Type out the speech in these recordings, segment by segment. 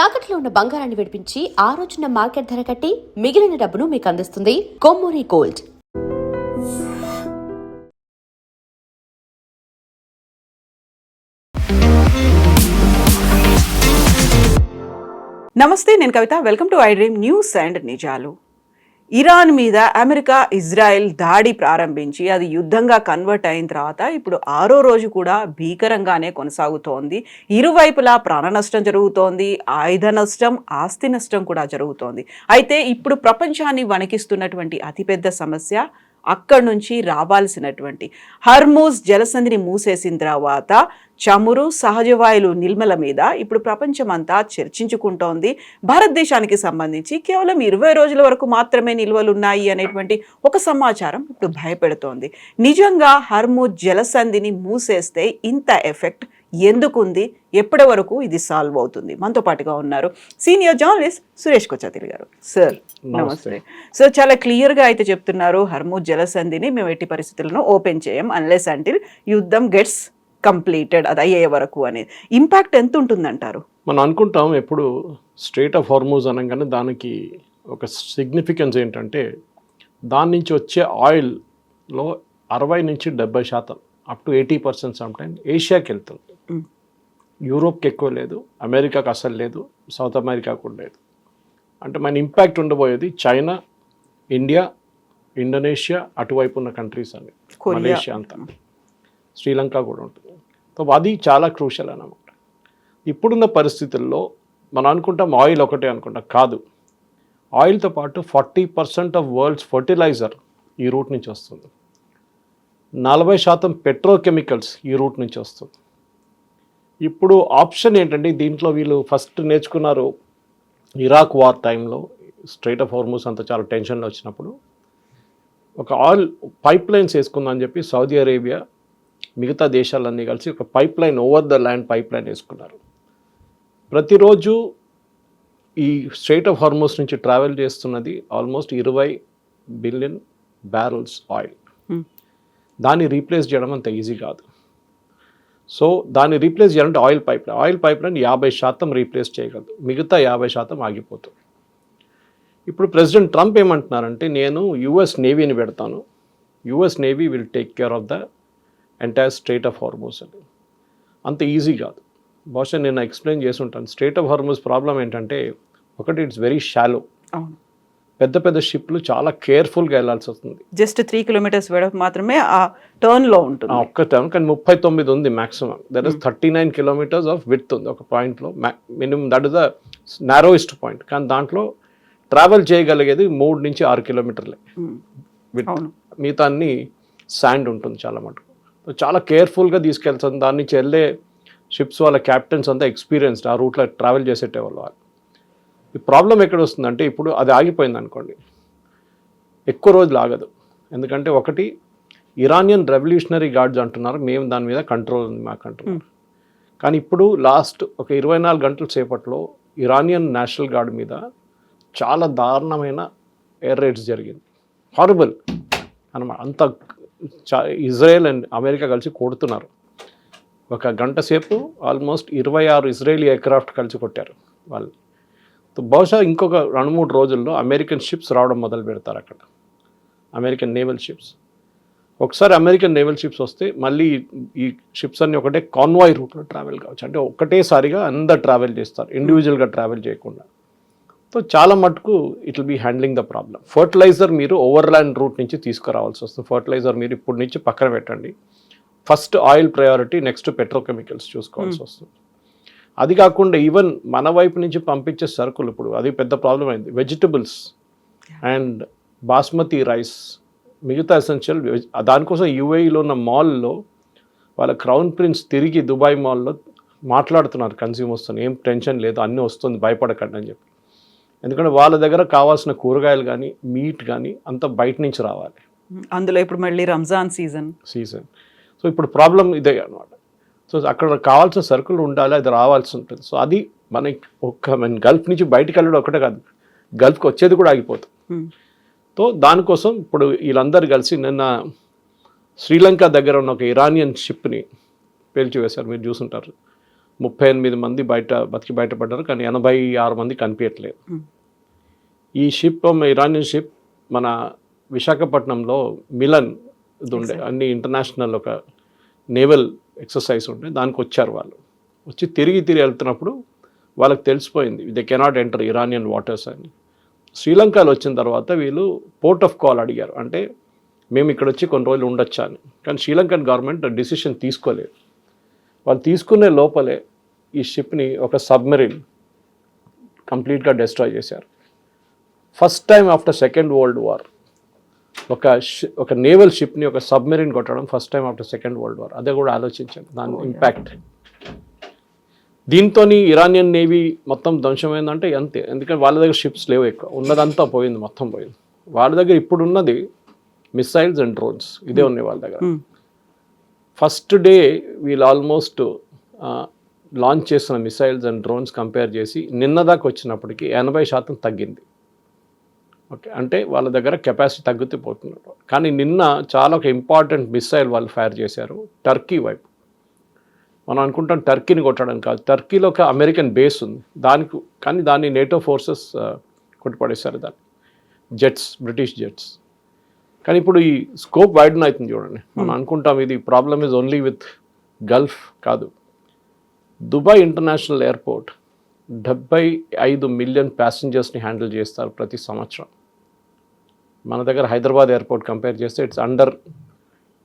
తాకట్లో ఉన్న బంగారాన్ని విడిపించి ఆ రోజున మార్కెట్ ధర కట్టి మిగిలిన డబ్బును మీకు అందిస్తుంది కొమ్మూరి గోల్డ్. నమస్తే, నేను Kavitha. Welcome to I Dream News and నిజాలు. ఇరాన్ మీద అమెరికా, ఇజ్రాయెల్ దాడి ప్రారంభించి అది యుద్ధంగా కన్వర్ట్ అయిన తర్వాత ఇప్పుడు 6వ రోజు కూడా భీకరంగానే కొనసాగుతోంది. ఇరువైపులా ప్రాణ నష్టం జరుగుతోంది, ఆయుధ నష్టం, ఆస్తి నష్టం కూడా జరుగుతోంది. అయితే ఇప్పుడు ప్రపంచాన్ని వణికిస్తున్నటువంటి అతిపెద్ద సమస్య అక్కడి నుంచి రావాల్సినటువంటి హర్మూజ్ జలసంధిని మూసేసిన తర్వాత చమురు, సహజవాయులు నిల్మల మీద ఇప్పుడు ప్రపంచమంతా చర్చించుకుంటోంది. భారతదేశానికి సంబంధించి కేవలం 20 రోజుల వరకు మాత్రమే నిల్వలు ఉన్నాయి అనేటువంటి ఒక సమాచారం ఇప్పుడు భయపెడుతోంది. నిజంగా హర్మూజ్ జలసంధిని మూసేస్తే ఇంత ఎఫెక్ట్ ఎందుకుంది, ఎప్పటి వరకు ఇది సాల్వ్ అవుతుంది? మనతో పాటుగా ఉన్నారు సీనియర్ జర్నలిస్ట్ సురేష్ కొచ్చాతిల్ గారు. సార్ నమస్తే. సో చాలా క్లియర్గా అయితే చెప్తున్నారు, హర్మూజ్ జలసంధిని మేము ఎట్టి పరిస్థితులను ఓపెన్ చేయం అన్లెస్ అంటిల్ యుద్ధం గెట్స్ కంప్లీటెడ్, అది అయ్యే వరకు అనేది. ఇంపాక్ట్ ఎంత ఉంటుందంటారు? మనం అనుకుంటాం ఎప్పుడు స్ట్రెయిట్ ఆఫ్ హార్మూజ్ అనగానే దానికి ఒక సిగ్నిఫికెన్స్ ఏంటంటే దాని నుంచి వచ్చే ఆయిల్లో 60 నుంచి 70% అప్ టు 80% సమ్టైమ్ ఏషియాకి వెళ్తుంది. యూరోప్కి ఎక్కువ లేదు, అమెరికాకి అసలు లేదు, సౌత్ అమెరికా కూడా లేదు. అంటే మన ఇంపాక్ట్ ఉండబోయేది చైనా, ఇండియా, ఇండోనేషియా, అటువైపు ఉన్న కంట్రీస్ అని, మలేషియా అంతా, శ్రీలంక కూడా ఉంటుంది. సో అది చాలా క్రూషల్ అన్నమాట. ఇప్పుడున్న పరిస్థితుల్లో మనం అనుకుంటాం ఆయిల్ ఒకటే అనుకుంటాం, కాదు. ఆయిల్తో పాటు 40% ఆఫ్ వరల్డ్స్ ఫర్టిలైజర్ ఈ రూట్ నుంచి వస్తుంది. 40% పెట్రోకెమికల్స్ ఈ రూట్ నుంచి వస్తుంది. ఇప్పుడు ఆప్షన్ ఏంటంటే దీంట్లో వీళ్ళు ఫస్ట్ నేర్చుకున్నారు ఇరాక్ వార్ టైంలో, స్ట్రెయిట్ ఆఫ్ హార్మూజ్ అంతా చాలా టెన్షన్లో వచ్చినప్పుడు ఒక ఆయిల్ పైప్ లైన్స్ వేసుకుందని చెప్పి సౌదీ అరేబియా, మిగతా దేశాలన్నీ కలిసి ఒక pipe line, over the land pipe line వేసుకున్నారు. ప్రతిరోజు ఈ స్ట్రెయిట్ ఆఫ్ హార్మూజ్ నుంచి ట్రావెల్ చేస్తున్నది ఆల్మోస్ట్ 20 బిలియన్ బ్యారల్స్ ఆయిల్. దాన్ని రీప్లేస్ చేయడం అంత ఈజీ కాదు. సో దాన్ని రీప్లేస్ చేయాలంటే ఆయిల్ పైప్ లైన్ 50% రీప్లేస్ చేయగలదు, మిగతా 50% ఆగిపోతుంది. ఇప్పుడు ప్రెసిడెంట్ ట్రంప్ ఏమంటున్నారంటే నేను యుఎస్ నేవీని పెడతాను, US navy will take care of the entire strait of Hormuz అని. అంత ఈజీ కాదు. బహుశా నేను ఎక్స్ప్లెయిన్ చేసి ఉంటాను. స్ట్రెయిట్ ఆఫ్ హార్మూజ్ ప్రాబ్లం ఏంటంటే ఒకటి, ఇట్స్ వెరీ షాలో. పెద్ద పెద్ద షిప్లు చాలా కేర్ఫుల్గా వెళ్ళాల్సి వస్తుంది. జస్ట్ 3 కిలోమీటర్స్ వెడల్పు మాత్రమే ఆ టర్న్లో ఉంటుంది, ఒక్క టర్న్. కానీ 39 ఉంది maximum. That is 39 kilometres of width ఉంది ఒక పాయింట్లో minimum. That is the narrowest point. కానీ దాంట్లో ట్రావెల్ చేయగలిగేది 3 నుంచి 6 కిలోమీటర్లే విడ్త్. మిగతా అన్ని శాండ్ ఉంటుంది చాలా మటుకు. చాలా కేర్ఫుల్గా తీసుకెళ్తుంది. దాని నుంచి వెళ్ళే షిప్స్ వాళ్ళ క్యాప్టెన్స్ అంతా ఎక్స్పీరియన్స్డ్, ఆ రూట్లో ట్రావెల్ చేసేటవాళ్ళు. ఈ ప్రాబ్లం ఎక్కడ వస్తుందంటే ఇప్పుడు అది ఆగిపోయింది అనుకోండి, ఎక్కువ రోజులు ఆగదు. ఎందుకంటే ఒకటి, ఇరానియన్ రెవల్యూషనరీ గార్డ్స్ అంటున్నారు మేము దాని మీద కంట్రోల్ ఉంది మాకు అంటున్నారు. కానీ ఇప్పుడు లాస్ట్ ఒక 24 గంటల సేపట్లో ఇరానియన్ నేషనల్ గార్డ్ మీద చాలా దారుణమైన ఎయిర్ రైడ్స్ జరిగింది. హారబుల్ అనమాట. అంత ఇజ్రాయెల్ అండ్ అమెరికా కలిసి కొడుతున్నారు. ఒక గంట సేపు ఆల్మోస్ట్ 26 ఇజ్రాయేలీ ఎయిర్క్రాఫ్ట్ కలిసి కొట్టారు వాళ్ళు. బహుశా ఇంకొక 2-3 రోజుల్లో అమెరికన్ షిప్స్ రావడం మొదలు పెడతారు అక్కడ, అమెరికన్ నేవల్ షిప్స్. ఒకసారి అమెరికన్ నేవల్ షిప్స్ వస్తే మళ్ళీ ఈ షిప్స్ అన్నీ ఒకటే కాన్వాయ్ రూట్లో ట్రావెల్ కావచ్చు. అంటే ఒకటేసారిగా అందరు ట్రావెల్ చేస్తారు, ఇండివిజువల్గా ట్రావెల్ చేయకుండా. సో చాలా మటుకు it will be handling the problem. Fertilizer మీరు ఓవర్లాండ్ రూట్ నుంచి తీసుకురావాల్సి వస్తుంది. ఫర్టిలైజర్ మీరు ఇప్పటి నుంచి పక్కన పెట్టండి. First oil priority, next petrochemicals చూసుకోవాల్సి వస్తుంది. అది కాకుండా ఈవెన్ మన వైపు నుంచి పంపించే సరుకులు ఇప్పుడు అది పెద్ద ప్రాబ్లం అయింది. వెజిటబుల్స్ అండ్ బాస్మతి రైస్, మిగతా ఎసెన్షియల్. దానికోసం యూఏఈలో ఉన్న మాల్లో వాళ్ళ క్రౌన్ ప్రిన్స్ తిరిగి దుబాయ్ మాల్లో మాట్లాడుతున్నారు కన్స్యూమర్స్తో, ఏం టెన్షన్ లేదు, అన్నీ వస్తుంది, భయపడకండి అని చెప్పి. ఎందుకంటే వాళ్ళ దగ్గర కావాల్సిన కూరగాయలు కానీ మీట్ కానీ అంతా బయట నుంచి రావాలి. అందులో ఇప్పుడు మళ్ళీ రంజాన్ సీజన్. సో ఇప్పుడు ప్రాబ్లం ఇదే అనమాట. సో అక్కడ కావాల్సిన సరుకులు ఉండాలి, అది రావాల్సి ఉంటుంది. సో అది మనకి గల్ఫ్ నుంచి బయటకు వెళ్ళడం ఒకటే కాదు, గల్ఫ్కి వచ్చేది కూడా ఆగిపోతుంది. సో దానికోసం ఇప్పుడు వీళ్ళందరూ కలిసి నిన్న శ్రీలంక దగ్గర ఉన్న ఒక ఇరానియన్ షిప్ని పేల్చివేశారు, మీరు చూసుంటారు. 38 మంది బయటపడ్డారు, కానీ 86 మంది కనిపించట్లేదు. ఈ షిప్ ఇరానియన్ షిప్ మన విశాఖపట్నంలో మిలన్ ఇది ఉండే అన్ని ఇంటర్నేషనల్ ఒక నేవల్ ఎక్సర్సైజ్ ఉండే, దానికి వచ్చారు వాళ్ళు. వచ్చి తిరిగి వెళ్తున్నప్పుడు వాళ్ళకి తెలిసిపోయింది they cannot enter Iranian waters అని. శ్రీలంకలో వచ్చిన తర్వాత వీళ్ళు పోర్ట్ ఆఫ్ కాల్ అడిగారు, అంటే మేము ఇక్కడ వచ్చి కొన్ని రోజులు ఉండొచ్చా అని. కానీ శ్రీలంకన్ గవర్నమెంట్ డిసిషన్ తీసుకోలేదు. వాళ్ళు తీసుకునే లోపలే ఈ షిప్ని ఒక సబ్మెరీన్ కంప్లీట్గా డిస్ట్రాయ్ చేశారు. First time after second world war ఒక నేవల్ షిప్ని ఒక సబ్మెరీన్ కొట్టడం first time after second world war. అదే కూడా ఆలోచించాను దాని ఇంపాక్ట్. దీంతో ఇరానియన్ నేవీ మొత్తం ధ్వంసమైందంటే అంతే, ఎందుకంటే వాళ్ళ దగ్గర షిప్స్ లేవు, ఎక్కువ ఉన్నదంతా పోయింది, మొత్తం పోయింది. వాళ్ళ దగ్గర ఇప్పుడు ఉన్నది మిసైల్స్ అండ్ డ్రోన్స్, ఇదే ఉన్నాయి వాళ్ళ దగ్గర. ఫస్ట్ డే వీళ్ళు ఆల్మోస్ట్ లాంచ్ చేసిన మిసైల్స్ అండ్ డ్రోన్స్ కంపేర్ చేసి నిన్న దాకా వచ్చినప్పటికీ 80% తగ్గింది. ఓకే, అంటే వాళ్ళ దగ్గర కెపాసిటీ తగ్గుతూ పోతున్నారు. కానీ నిన్న చాలా ఒక ఇంపార్టెంట్ మిసైల్ వాళ్ళు ఫైర్ చేశారు టర్కీ వైపు. మనం అనుకుంటాం టర్కీని కొట్టడం కాదు, టర్కీలో ఒక అమెరికన్ బేస్ ఉంది కానీ దాన్ని నేటో ఫోర్సెస్ కొట్టిపడేశారు దాన్ని, జెట్స్, బ్రిటిష్ జెట్స్. కానీ ఇప్పుడు ఈ స్కోప్ వైడన్ అవుతుంది చూడండి. మనం అనుకుంటాం ఇది problem is only with gulf, కాదు. దుబాయ్ ఇంటర్నేషనల్ ఎయిర్పోర్ట్ 75 మిలియన్ ప్యాసింజర్స్ని హ్యాండిల్ చేస్తారు ప్రతి సంవత్సరం. మన దగ్గర హైదరాబాద్ ఎయిర్పోర్ట్ కంపేర్ చేస్తే ఇట్స్ అండర్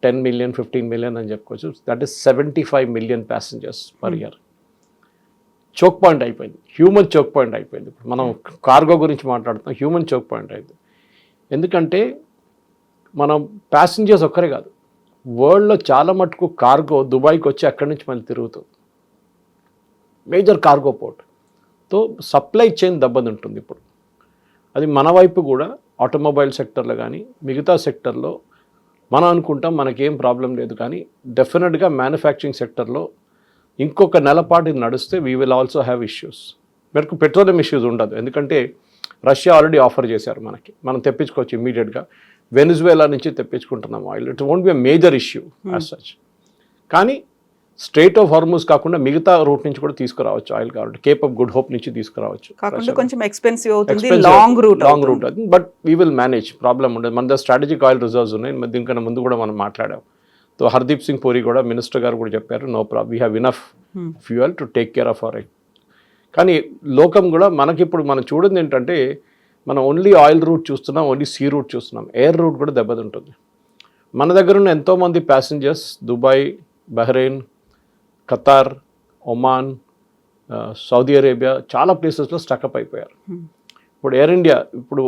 10 మిలియన్ 15 మిలియన్ అని చెప్పుకోవచ్చు. That is 75 million passengers per year. Choke point అయిపోయింది, హ్యూమన్ చోక్ పాయింట్ అయిపోయింది. ఇప్పుడు మనం కార్గో గురించి మాట్లాడుతున్నాం, హ్యూమన్ చోక్ పాయింట్ అయింది. ఎందుకంటే మనం ప్యాసింజర్స్ ఒక్కరే కాదు, వరల్డ్లో చాలా మటుకు కార్గో దుబాయ్కి వచ్చి అక్కడి నుంచి మళ్ళీ తిరుగుతుంది. మేజర్ కార్గో పోర్ట్తో సప్లై చైన్ దెబ్బతింటుంది ఇప్పుడు. అది మన వైపు కూడా ఆటోమొబైల్ సెక్టర్లో కానీ మిగతా సెక్టర్లో మనం అనుకుంటాం మనకేం ప్రాబ్లం లేదు, కానీ డెఫినెట్గా మ్యానుఫ్యాక్చరింగ్ సెక్టర్లో ఇంకొక నెలపాటు ఇది నడిస్తే we will also have issues. మనకు పెట్రోలియం ఇష్యూస్ ఉండదు, ఎందుకంటే రష్యా ఆల్రెడీ ఆఫర్ చేశారు మనకి, మనం తెప్పించుకోవచ్చు ఇమ్మీడియట్గా. వెనిజువేలా నుంచి తెప్పించుకుంటున్నాం oil, it won't be a major issue as such. కానీ స్ట్రైట్ ఆఫ్ హార్మూజ్ కాకుండా మిగతా రూట్ నుంచి కూడా తీసుకురావచ్చు ఆయిల్, కాబట్టి కేప్ ఆఫ్ గుడ్ హోప్ నుంచి తీసుకురావచ్చు. కొంచెం ఎక్స్పెన్సివ్ అవుతుంది, లాంగ్ రూట్ అవుతుంది, but we will manage, problem ఉండదు. మన దగ్గర స్ట్రాటజిక్ ఆయిల్ రిజర్వ్స్ ఉన్నాయి, దీనికన్నా ముందు కూడా మనం మాట్లాడాం. సో హర్దీప్ సింగ్ పూరి కూడా, మినిస్టర్ గారు కూడా చెప్పారు, no problem, we have enough fuel to take care of our. కానీ లోకం కూడా మనకిప్పుడు మనం చూడండి ఏంటంటే మనం ఓన్లీ ఆయిల్ రూట్ చూస్తున్నాం, ఓన్లీ సీ రూట్ చూస్తున్నాం, ఎయిర్ రూట్ కూడా దెబ్బతింటుంది. మన దగ్గర ఉన్న ఎంతోమంది passengers Dubai, Bahrain, Qatar, Oman, Saudi Arabia చాలా ప్లేసెస్లో స్టక్అప్ అయిపోయారు. ఇప్పుడు ఎయిర్ ఇండియా ఇప్పుడు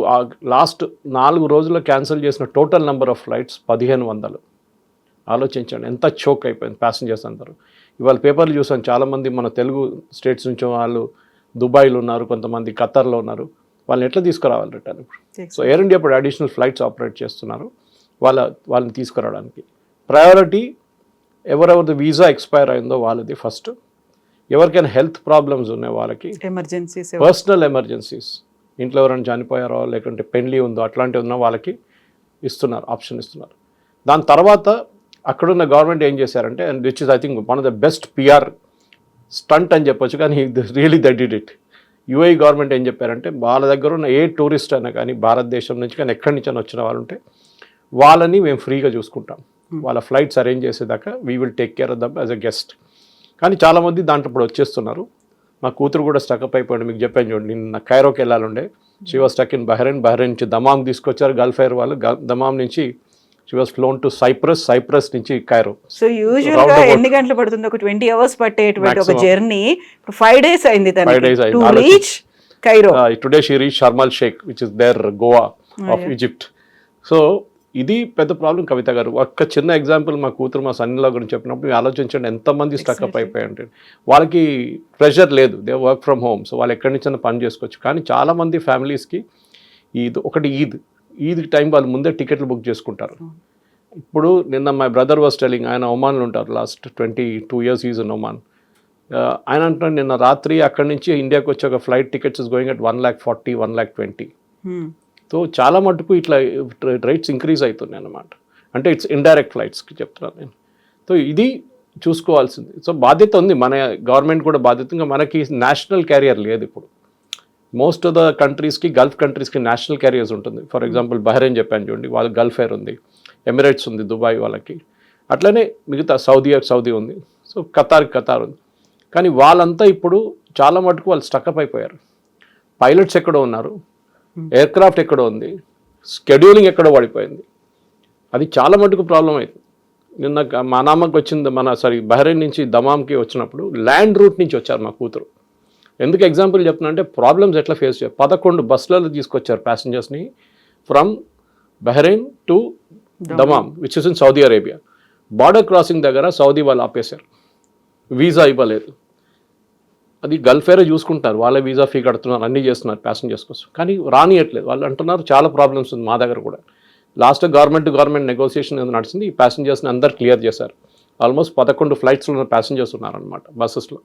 లాస్ట్ 4 రోజుల్లో క్యాన్సిల్ చేసిన టోటల్ నెంబర్ ఆఫ్ ఫ్లైట్స్ 1500. ఆలోచించండి ఎంత చోక్ అయిపోయింది ప్యాసింజర్స్ అందరూ. ఇవాళ పేపర్లు చూసాను, చాలామంది మన తెలుగు స్టేట్స్ నుంచి వాళ్ళు దుబాయ్లో ఉన్నారు, కొంతమంది ఖతార్లో ఉన్నారు. వాళ్ళని ఎట్లా తీసుకురావాలి రిటర్న్ ఇప్పుడు? సో ఎయిర్ ఇండియా ఇప్పుడు అడిషనల్ ఫ్లైట్స్ ఆపరేట్ చేస్తున్నారు వాళ్ళని తీసుకురావడానికి. ప్రయారిటీ ఎవరెవరిది వీసా ఎక్స్పైర్ అయిందో వాళ్ళది ఫస్ట్. ఎవరికైనా హెల్త్ ప్రాబ్లమ్స్ ఉన్నాయి వాళ్ళకి, ఎమర్జెన్సీస్, పర్సనల్ ఎమర్జెన్సీస్, ఇంట్లో ఎవరైనా చనిపోయారో లేకుంటే పెళ్లి ఉందో అట్లాంటివి ఉన్న వాళ్ళకి ఇస్తున్నారు, ఆప్షన్ ఇస్తున్నారు. దాని తర్వాత అక్కడున్న గవర్నమెంట్ ఏం చేశారంటే, and which is I think one of the best PR stunt అని చెప్పొచ్చు, కానీ really that did it. UAE government ఏం చెప్పారంటే, వాళ్ళ దగ్గర ఉన్న ఏ టూరిస్ట్ అయినా కానీ భారతదేశం నుంచి కానీ ఎక్కడి నుంచి అయినా వచ్చిన వాళ్ళు ఉంటే వాళ్ళని మేము ఫ్రీగా చూసుకుంటాం, వాళ్ళ ఫ్లైట్స్ అరేంజ్ చేసేదాకా we will take care of them as a guest. కానీ చాలామంది దాంట్లో ఇప్పుడు వచ్చేస్తున్నారు. మా కూతురు కూడా స్టక్అప్ అయిపోయింది, మీకు చెప్పాను చూడండి, నిన్న కైరోకి వెళ్ళాలండే, she was stuck in Bahrain నుంచి దమాం తీసుకొచ్చారు గల్ఫ్ ఎయిర్ వాళ్ళు, దమాం నుంచి she was flown to Cyprus నుంచి కైరో. సో యూజువల్ గా ఎన్ని గంటలు పడుతుంది? ఒక 20 hours పట్టేటువంటి ఒక జర్నీ 5 days అయింది to reach Cairo. Today she reach Sharm El Sheikh which is their Goa of Egypt. So ఇది పెద్ద ప్రాబ్లం. కవిత గారు, ఒక్క చిన్న ఎగ్జాంపుల్, మా కూతురు మా సన్నిలా గురించి చెప్పినప్పుడు ఆలోచించండి ఎంతమంది స్టక్అప్ అయిపోయాయంటే, వాళ్ళకి ప్రెషర్ లేదు, they work from home, so వాళ్ళు ఎక్కడి నుంచి పని చేసుకోవచ్చు. కానీ చాలామంది ఫ్యామిలీస్కి ఈద్ టైం వాళ్ళు ముందే టికెట్లు బుక్ చేసుకుంటారు. ఇప్పుడు నిన్న మై బ్రదర్ వాస్ టెలింగ్, ఆయన ఒమాన్లో ఉంటారు, last 22 years is in Oman. ఆయన అంటున్నాడు నిన్న రాత్రి అక్కడి నుంచి ఇండియాకి వచ్చే ఒక flight tickets is going at 1,40,000, 1,20,000. So చాలా మటుకు ఇట్లా రేట్స్ ఇంక్రీజ్ అవుతున్నాయి అన్నమాట. అంటే ఇట్స్ ఇండైరెక్ట్ ఫ్లైట్స్కి చెప్తున్నాను నేను. సో ఇది చూసుకోవాల్సింది. సో బాధ్యత ఉంది, మన గవర్నమెంట్ కూడా బాధ్యత. ఇంకా మనకి నేషనల్ క్యారియర్ లేదు ఇప్పుడు. మోస్ట్ ఆఫ్ ద కంట్రీస్కి, గల్ఫ్ కంట్రీస్కి నేషనల్ క్యారియర్స్ ఉంటుంది. ఫర్ ఎగ్జాంపుల్ బహ్రెయిన్ చెప్పాను చూడండి, వాళ్ళకి గల్ఫ్ ఎయిర్ ఉంది, ఎమిరేట్స్ ఉంది దుబాయ్ వాళ్ళకి, అట్లనే మిగతా సౌదీ ఉంది, సో ఖతార్ ఉంది. కానీ వాళ్ళంతా ఇప్పుడు చాలా మటుకు వాళ్ళు స్టక్అప్ అయిపోయారు. పైలట్స్ ఎక్కడో ఉన్నారు, ఎయిర్ క్రాఫ్ట్ ఎక్కడో ఉంది, షెడ్యూలింగ్ ఎక్కడో పడిపోయింది. అది చాలా మటుకు ప్రాబ్లం అయింది. నిన్న మనామాకి వచ్చింది, బహ్రెయిన్ నుంచి దమామ్కి వచ్చినప్పుడు ల్యాండ్ రూట్ నుంచి వచ్చారు మా కూతురు. ఎందుకు ఎగ్జాంపుల్ చెప్తున్నా అంటే ప్రాబ్లమ్స్ ఎట్లా ఫేస్ చేయాలి. 11 బస్సులలో తీసుకొచ్చారు ప్యాసింజర్స్ని from Bahrain to Dammam, which is in Saudi Arabia. Border crossing దగ్గర సౌదీ వాళ్ళు ఆపేశారు, వీసా ఇవ్వలేదు. అది గల్ఫ్ ఎయిర్ చూసుకుంటారు, వాళ్ళే వీసా ఫీ కడుతున్నారు, అన్నీ చేస్తున్నారు ప్యాసింజర్స్ కోసం, కానీ రానియట్లేదు. వాళ్ళు అంటున్నారు చాలా ప్రాబ్లమ్స్ ఉంది మా దగ్గర కూడా. లాస్ట్ గవర్నమెంట్ నెగోసియేషన్ నడిచింది, ఈ ప్యాసింజర్స్ని అందరు క్లియర్ చేశారు. ఆల్మోస్ట్ 11 ఫ్లైట్స్లో ఉన్న ప్యాసింజర్స్ ఉన్నారనమాట బస్సెస్లో.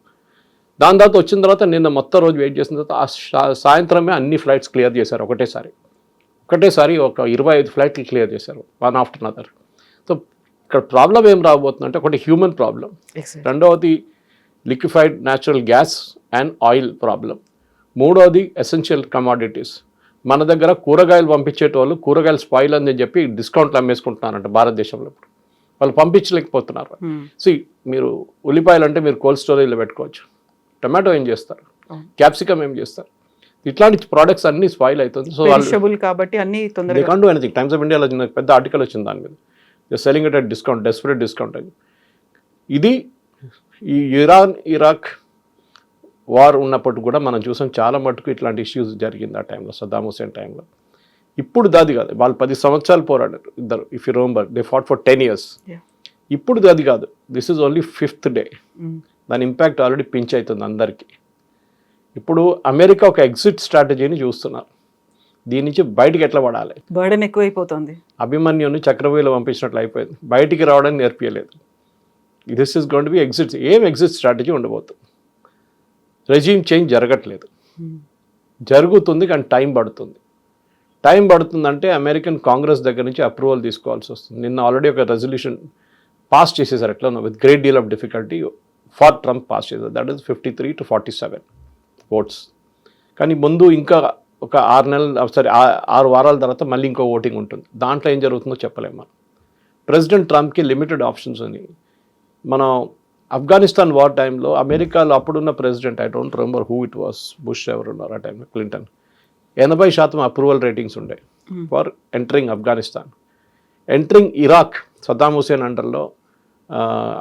దాని తర్వాత వచ్చిన తర్వాత నిన్న మొత్తం రోజు వెయిట్ చేసిన తర్వాత సాయంత్రమే అన్ని ఫ్లైట్స్ క్లియర్ చేశారు ఒకటేసారి ఒక 25 ఫ్లైట్లు క్లియర్ చేశారు, వన్ ఆఫ్టర్ అనదర్. సో ఇక్కడ ప్రాబ్లం ఏం రాబోతుందంటే, ఒకటి హ్యూమన్ ప్రాబ్లం, రెండవది liquefied natural gas and oil problem, మూడవది ఎసెన్షియల్ కమాడిటీస్. మన దగ్గర కూరగాయలు పంపించేటోళ్ళు కూరగాయలు స్పాయిల్ అని చెప్పి డిస్కౌంట్లు అమ్మేసుకుంటున్నారంట భారతదేశంలో. ఇప్పుడు వాళ్ళు పంపించలేకపోతున్నారు. సో మీరు ఉల్లిపాయలు అంటే మీరు కోల్డ్ స్టోరేజ్లో పెట్టుకోవచ్చు, టమాటో ఏం చేస్తారు, క్యాప్సికమ్ ఏం చేస్తారు, ఇట్లాంటి ప్రోడక్ట్స్ అన్ని స్పాయిల్ అవుతుంది. సో వాళ్ళు కాబట్టి అన్ని they can't do anything. Times of ఇండియాలో పెద్ద ఆర్టికల్ వచ్చింది దాని మీద, selling it at discount, desperate discount అని. ఇది ఈ ఇరాక్ వార్ ఉన్నప్పుడు కూడా మనం చూసాం, చాలా మటుకు ఇట్లాంటి ఇష్యూస్ జరిగింది ఆ టైంలో, సద్దాం హుసేన్ టైంలో. ఇప్పుడు దాది కాదు, వాళ్ళు 10 సంవత్సరాలు పోరాడారు ఇద్దరు. If you remember, they fought for 10 years. ఇప్పుడు అది కాదు, this is only 5th day. దాని ఇంపాక్ట్ ఆల్రెడీ పించ్ అవుతుంది అందరికీ. ఇప్పుడు అమెరికా ఒక ఎగ్జిట్ స్ట్రాటజీని చూస్తున్నారు, దీని నుంచి బయటికి ఎట్లా పడాలి. బర్డెన్ ఎక్కువైపోతుంది. అభిమన్యుని చక్రవ్యూహంలో పంపించినట్లు అయిపోయింది, బయటికి రావడానికి నేర్పియలేదు. This is going to be exit. ఏం ఎగ్జిట్ స్ట్రాటజీ ఉండబోతుంది. రెజీమ్ చేంజ్ జరగట్లేదు, జరుగుతుంది కానీ టైం పడుతుందంటే అమెరికన్ కాంగ్రెస్ దగ్గర నుంచి అప్రూవల్ తీసుకోవాల్సి వస్తుంది. నిన్న ఆల్రెడీ ఒక రెజల్యూషన్ పాస్ చేసేసారు, ఎట్లా with great deal of difficulty for Trump pass చేశారు. That is 53 to 47 votes. కానీ ముందు ఇంకా ఒక 6 వారాల తర్వాత మళ్ళీ ఇంకో ఓటింగ్ ఉంటుంది. దాంట్లో ఏం జరుగుతుందో చెప్పలేము మనం. ప్రెసిడెంట్ ట్రంప్కి లిమిటెడ్ ఆప్షన్స్ ఉన్నాయి. మనం ఆఫ్ఘనిస్తాన్ వార్ టైంలో అమెరికాలో అప్పుడున్న president, I don't remember who it was, Bush ఎవరు ఉన్నారు ఆ టైంలో, క్లింటన్, 80% అప్రూవల్ రేటింగ్స్ ఉండే for entering Afghanistan. Entering Iraq, Saddam Hussein అండర్లో